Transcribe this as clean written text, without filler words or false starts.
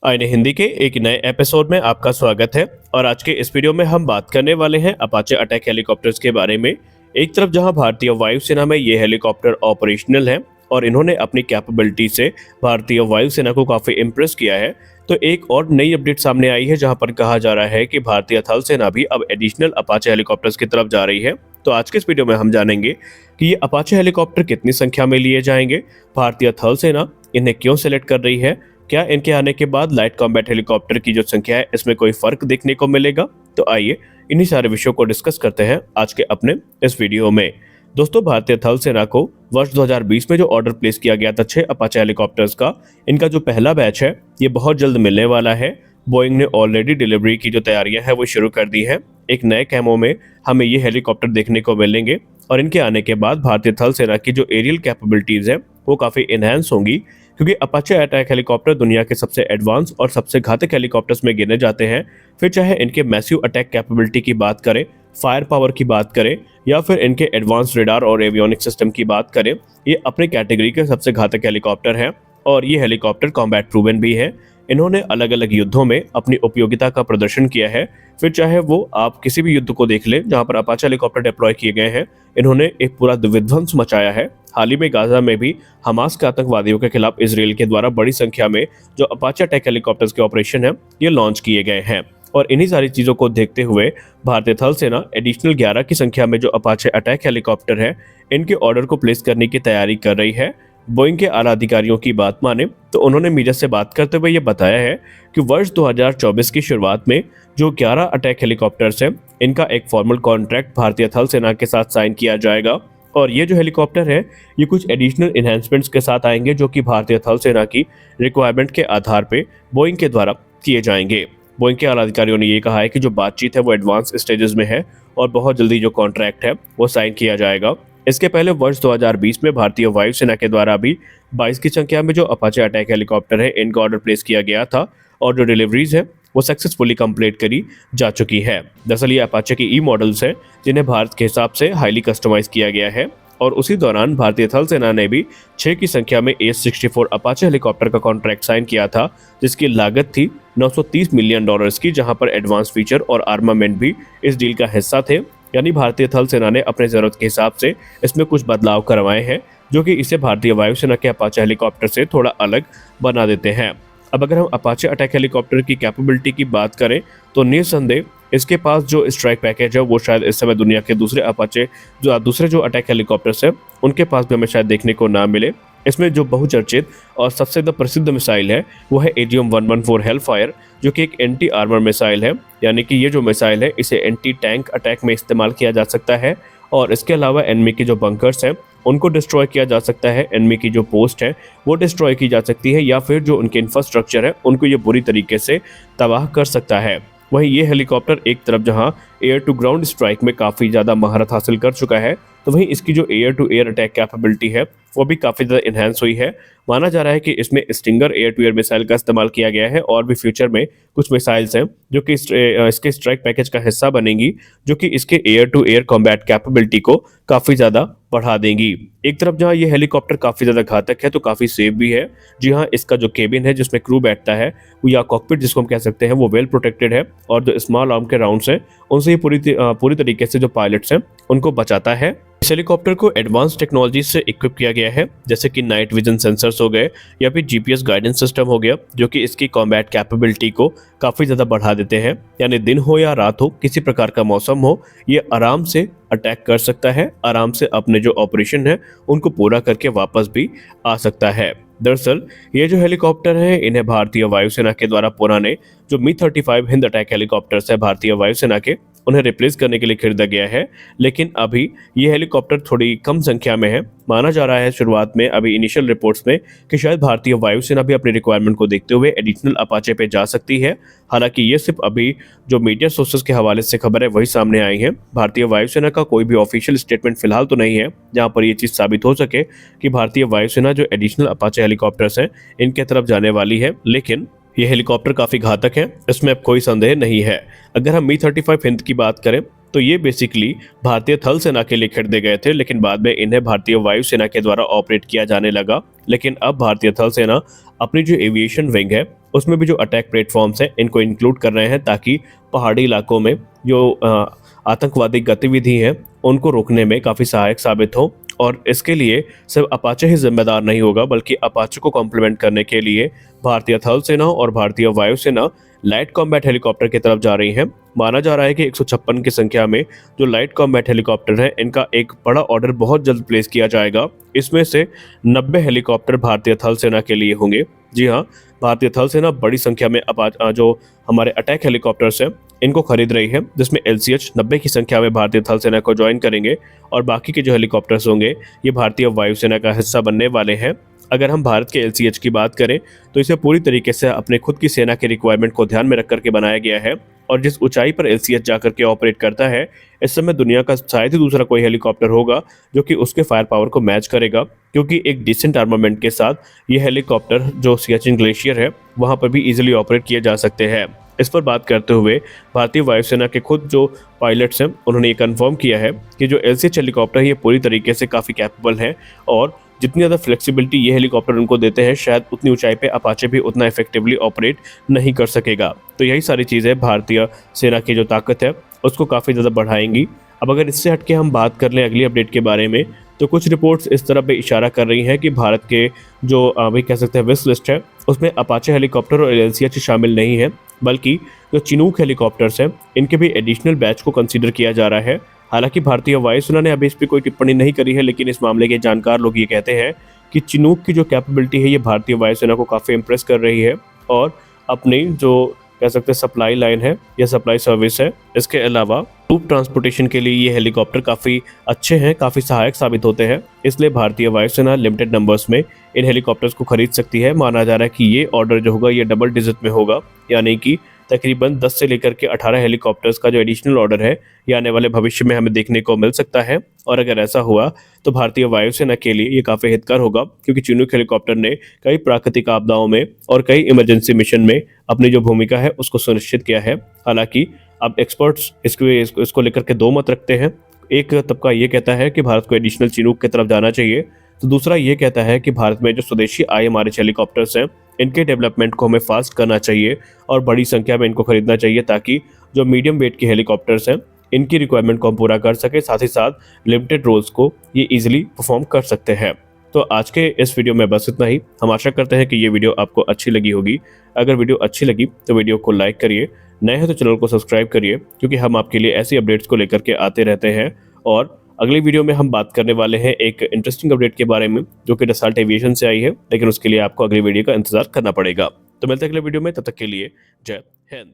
आईने हिंदी के एक नए एपिसोड में आपका स्वागत है। और आज के इस वीडियो में हम बात करने वाले हैं अपाचे अटैक हेलीकॉप्टर्स के बारे में। एक तरफ जहां भारतीय वायुसेना में ये हेलीकॉप्टर ऑपरेशनल है और इन्होंने अपनी कैपेबिलिटी से भारतीय वायुसेना को काफी इम्प्रेस किया है, तो एक और नई अपडेट सामने आई है जहां पर कहा जा रहा है कि भारतीय थल सेना भी अब एडिशनल अपाचे हेलीकॉप्टर्स की तरफ जा रही है। तो आज के इस वीडियो में हम जानेंगे कि ये अपाचे हेलीकॉप्टर कितनी संख्या में लिए जाएंगे, भारतीय थल सेना इन्हें क्यों सिलेक्ट कर रही है, क्या इनके आने के बाद लाइट कॉम्बैट हेलीकॉप्टर की जो संख्या है इसमें कोई फर्क देखने को मिलेगा। तो आइए इन्हीं सारे विषयों को डिस्कस करते हैं आज के अपने इस वीडियो में। दोस्तों, भारतीय थल सेना को वर्ष 2020 में जो ऑर्डर प्लेस किया गया था 6 अपाचे हेलीकॉप्टर्स का, इनका जो पहला बैच है ये बहुत जल्द मिलने वाला है। बोइंग ने ऑलरेडी डिलीवरी की जो तैयारियां हैं वो शुरू कर दी है। एक नए कैमो में हमें ये हेलीकॉप्टर देखने को मिलेंगे और इनके आने के बाद भारतीय थल सेना की जो एरियल कैपेबिलिटीज है वो काफी इनहेंस होंगी, क्योंकि अपाचे अटैक हेलीकॉप्टर दुनिया के सबसे एडवांस और सबसे घातक हेलीकॉप्टर्स में गिने जाते हैं। फिर चाहे इनके मैसिव अटैक कैपेबिलिटी की बात करें, फायर पावर की बात करें या फिर इनके एडवांस रेडार और एवियोनिक सिस्टम की बात करें, ये अपनी कैटेगरी के सबसे घातक हेलीकॉप्टर हैं और ये हेलीकॉप्टर कॉम्बैट प्रूवन भी है। इन्होंने अलग अलग युद्धों में अपनी उपयोगिता का प्रदर्शन किया है। फिर चाहे वो आप किसी भी युद्ध को देख लें जहां पर अपाचे हेलीकॉप्टर डिप्लॉय किए गए हैं, इन्होंने एक पूरा विध्वंस मचाया है। हाल ही में गाजा में भी हमास के आतंकवादियों के खिलाफ इजराइल के द्वारा बड़ी संख्या में जो अपाचे अटैक हेलीकॉप्टर्स के ऑपरेशन है ये लॉन्च किए गए हैं। और इन्हीं सारी चीजों को देखते हुए भारतीय थल सेना एडिशनल 11 की संख्या में जो अपाचे अटैक हेलीकॉप्टर है इनके ऑर्डर को प्लेस करने की तैयारी कर रही है। बोइंग के आला अधिकारियों की बात माने तो उन्होंने मीडिया से बात करते हुए ये बताया है कि वर्ष 2024 की शुरुआत में जो 11 अटैक हेलीकॉप्टर्स हैं इनका एक फॉर्मल कॉन्ट्रैक्ट भारतीय थल सेना के साथ साइन किया जाएगा। और ये जो हेलीकॉप्टर है ये कुछ एडिशनल इन्हेंसमेंट्स के साथ आएंगे जो कि भारतीय थल सेना की रिक्वायरमेंट के आधार पर बोइंग के द्वारा किए जाएंगे। बोइंग के आला अधिकारियों ने ये कहा है कि जो बातचीत है वो एडवांस स्टेजेस में है और बहुत जल्दी जो कॉन्ट्रैक्ट है वो साइन किया जाएगा। इसके पहले वर्ष 2020 में भारतीय वायुसेना के द्वारा भी 22 की संख्या में जो अपाचे अटैक हेलीकॉप्टर है इनका ऑर्डर प्लेस किया गया था और जो डिलीवरीज है वो सक्सेसफुली कंप्लीट करी जा चुकी है। दरअसल ये अपाचे की ई मॉडल्स हैं जिन्हें भारत के हिसाब से हाईली कस्टमाइज किया गया है। और उसी दौरान भारतीय थल सेना ने भी 6 की संख्या में AH-64 अपाचे हेलीकॉप्टर का कॉन्ट्रैक्ट साइन किया था, जिसकी लागत थी $930 मिलियन की, जहां पर एडवांस फीचर और आर्मामेंट भी इस डील का हिस्सा थे। यानी भारतीय थल सेना ने अपने जरूरत के हिसाब से इसमें कुछ बदलाव करवाए हैं जो कि इसे भारतीय वायुसेना के अपाचे हेलीकॉप्टर से थोड़ा अलग बना देते हैं। अब अगर हम अपाचे अटैक हेलीकॉप्टर की कैपेबिलिटी की बात करें तो निस्संदेह इसके पास जो स्ट्राइक पैकेज है वो शायद इस समय दुनिया के दूसरे जो अटैक हेलीकॉप्टर्स हैं उनके पास भी हमें शायद देखने को ना मिले। इसमें जो बहुचर्चित और सबसे ज़्यादा प्रसिद्ध मिसाइल है वो है AGM-114 हेलफायर, जो कि एक एंटी आर्मर मिसाइल है। यानी कि ये जो मिसाइल है इसे एंटी टैंक अटैक में इस्तेमाल किया जा सकता है और इसके अलावा एनिमी के जो बंकर्स हैं उनको डिस्ट्रॉय किया जा सकता है, एनिमी की जो पोस्ट है वो डिस्ट्रॉय की जा सकती है, या फिर जो उनके इंफ्रास्ट्रक्चर है उनको ये बुरी तरीके से तबाह कर सकता है। वहीं ये हेलीकॉप्टर एक तरफ जहां एयर टू ग्राउंड स्ट्राइक में काफ़ी ज़्यादा महारत हासिल कर चुका है, तो वहीं इसकी जो air to air attack capability है वो भी काफ़ी ज़्यादा इन्हेंस हुई है। माना जा रहा है कि इसमें Stinger air to air missile का इस्तेमाल किया गया है और भी फ्यूचर में कुछ मिसाइल्स हैं जो कि इसके स्ट्राइक पैकेज का हिस्सा बनेंगी, जो कि इसके air to air combat capability को काफ़ी ज़्यादा बढ़ा देंगी। एक तरफ जहां ये हेलीकॉप्टर काफ़ी ज़्यादा घातक है तो काफ़ी सेफ भी है। जी हाँ, इसका जो केबिन है जिसमें क्रू बैठता है वो या कॉकपिट जिसको हम कह सकते हैं वो वेल प्रोटेक्टेड है और जो स्मॉल आर्म के राउंड्स हैं उनसे ये पूरी तरीके से जो पायलट्स हैं उनको बचाता है। इस हेलीकॉप्टर को एडवांस टेक्नोलॉजी से इक्विप किया गया है, जैसे कि नाइट विजन सेंसर्स हो गए या फिर GPS गाइडेंस सिस्टम हो गया, जो कि इसकी कॉम्बैट कैपेबिलिटी को काफ़ी ज़्यादा बढ़ा देते हैं। यानी दिन हो या रात हो, किसी प्रकार का मौसम हो, ये आराम से अटैक कर सकता है, आराम से अपने जो ऑपरेशन है उनको पूरा करके वापस भी आ सकता है। दरअसल ये जो हेलीकॉप्टर हैं इन्हें भारतीय वायुसेना के द्वारा पुराने जो Mi-35 हिंद अटैक हेलीकॉप्टर्स है भारतीय वायुसेना के, उन्हें रिप्लेस करने के लिए खरीदा गया है। लेकिन अभी ये हेलीकॉप्टर थोड़ी कम संख्या में है। माना जा रहा है शुरुआत में अभी इनिशियल रिपोर्ट्स में कि शायद भारतीय वायुसेना भी अपनी रिक्वायरमेंट को देखते हुए एडिशनल अपाचे पे जा सकती है। हालांकि ये सिर्फ अभी जो मीडिया सोर्सेज के हवाले से खबर है वही सामने आई है। भारतीय वायुसेना का कोई भी ऑफिशियल स्टेटमेंट फिलहाल तो नहीं है जहां पर ये चीज़ साबित हो सके कि भारतीय वायुसेना जो एडिशनल अपाचे हेलीकॉप्टर्स हैं इनके तरफ जाने वाली है। लेकिन ये हेलीकॉप्टर काफ़ी घातक है, इसमें अब कोई संदेह नहीं है। अगर हम Mi-35 हिंद की बात करें तो ये बेसिकली भारतीय थल सेना के लिए खरीदे गए थे, लेकिन बाद में इन्हें भारतीय वायुसेना के द्वारा ऑपरेट किया जाने लगा। लेकिन अब भारतीय थल सेना अपनी जो एविएशन विंग है उसमें भी जो अटैक प्लेटफॉर्म्स हैं इनको इंक्लूड कर रहे हैं, ताकि पहाड़ी इलाकों में जो आतंकवादी गतिविधि हैं उनको रोकने में काफ़ी सहायक साबित हो। और इसके लिए सिर्फ अपाचे ही जिम्मेदार नहीं होगा, बल्कि अपाचे को कॉम्प्लीमेंट करने के लिए भारतीय थल सेना और भारतीय वायुसेना लाइट कॉम्बैट हेलीकॉप्टर की तरफ जा रही हैं। माना जा रहा है कि 156 की संख्या में जो लाइट कॉम्बैट हेलीकॉप्टर हैं इनका एक बड़ा ऑर्डर बहुत जल्द प्लेस किया जाएगा। इसमें से 90 हेलीकॉप्टर भारतीय थल सेना के लिए होंगे। जी हाँ, भारतीय थल सेना बड़ी संख्या में जो हमारे अटैक हेलीकॉप्टर्स हैं इनको खरीद रही है, जिसमें LCH 90 की संख्या में भारतीय थल सेना को ज्वाइन करेंगे और बाकी के जो हेलीकॉप्टर्स होंगे ये भारतीय वायुसेना का हिस्सा बनने वाले हैं। अगर हम भारत के LCH की बात करें तो इसे पूरी तरीके से अपने खुद की सेना के रिक्वायरमेंट को ध्यान में रख करके बनाया गया है, और जिस ऊंचाई पर LCH जाकर के ऑपरेट करता है इस समय दुनिया का शायद ही दूसरा कोई हेलीकॉप्टर होगा जो कि उसके फायर पावर को मैच करेगा, क्योंकि एक डिसेंट आर्मामेंट के साथ ये हेलीकॉप्टर जो सियाचिन ग्लेशियर है वहां पर भी इजीली ऑपरेट किए जा सकते हैं। इस पर बात करते हुए भारतीय वायुसेना के खुद जो पायलट्स हैं उन्होंने ये कंफर्म किया है कि जो LCH हेलीकॉप्टर है ये पूरी तरीके से काफ़ी कैपेबल है, और जितनी ज़्यादा फ्लेक्सिबिलिटी ये हेलीकॉप्टर उनको देते हैं शायद उतनी ऊंचाई पे अपाचे भी उतना इफेक्टिवली ऑपरेट नहीं कर सकेगा। तो यही सारी चीज़ें भारतीय सेना की जो ताकत है उसको काफ़ी ज़्यादा बढ़ाएंगी। अब अगर इससे हटके हम बात कर लें अगली अपडेट के बारे में, तो कुछ रिपोर्ट्स इस तरफ पे इशारा कर रही हैं कि भारत के जो अभी कह सकते हैं विश लिस्ट है उसमें अपाचे हेलीकॉप्टर और LCH शामिल नहीं है, बल्कि जो चिनूक हेलीकॉप्टर्स हैं इनके भी एडिशनल बैच को कंसीडर किया जा रहा है। हालांकि भारतीय वायुसेना ने अभी इस पर कोई टिप्पणी नहीं करी है, लेकिन इस मामले के जानकार लोग ये कहते हैं कि चिनूक की जो कैपेबिलिटी है ये भारतीय वायुसेना को काफ़ी इंप्रेस कर रही है, और अपनी जो कह सकते हैं सप्लाई लाइन है या सप्लाई सर्विस है, इसके अलावा ट्रूप ट्रांसपोर्टेशन के लिए ये हेलीकॉप्टर काफ़ी अच्छे हैं, काफ़ी सहायक साबित होते हैं। इसलिए भारतीय वायुसेना लिमिटेड नंबर्स में इन हेलीकॉप्टर्स को खरीद सकती है। माना जा रहा है कि ये ऑर्डर जो होगा ये डबल डिजिट में होगा, यानी कि तकरीबन 10 से लेकर के 18 हेलीकॉप्टर्स का जो एडिशनल ऑर्डर है ये आने वाले भविष्य में हमें देखने को मिल सकता है। और अगर ऐसा हुआ तो भारतीय वायुसेना के लिए ये काफ़ी हितकर होगा, क्योंकि चिनूक हेलीकॉप्टर ने कई प्राकृतिक आपदाओं में और कई इमरजेंसी मिशन में अपनी जो भूमिका है उसको सुनिश्चित किया है। हालांकि अब एक्सपर्ट्स इसको लेकर के दो मत रखते हैं। एक तबका ये कहता है कि भारत को एडिशनल चिनूक की तरफ जाना चाहिए, तो दूसरा ये कहता है कि भारत में जो स्वदेशी IMRH हेलीकॉप्टर्स हैं इनके डेवलपमेंट को हमें फास्ट करना चाहिए और बड़ी संख्या में इनको खरीदना चाहिए, ताकि जो मीडियम वेट के हेलीकॉप्टर्स हैं इनकी रिक्वायरमेंट को हम पूरा कर सके, साथ ही साथ लिमिटेड रोल्स को ये इजीली परफॉर्म कर सकते हैं। तो आज के इस वीडियो में बस इतना ही। हम आशा करते हैं कि ये वीडियो आपको अच्छी लगी होगी। अगर वीडियो अच्छी लगी तो वीडियो को लाइक करिए, नए हैं तो चैनल को सब्सक्राइब करिए, क्योंकि हम आपके लिए ऐसी अपडेट्स को लेकर के आते रहते हैं। और अगली वीडियो में हम बात करने वाले हैं एक इंटरेस्टिंग अपडेट के बारे में जो कि डसॉल्ट एविएशन से आई है, लेकिन उसके लिए आपको अगली वीडियो का इंतजार करना पड़ेगा। तो मिलते हैं अगले वीडियो में, तब तक के लिए जय हिंद।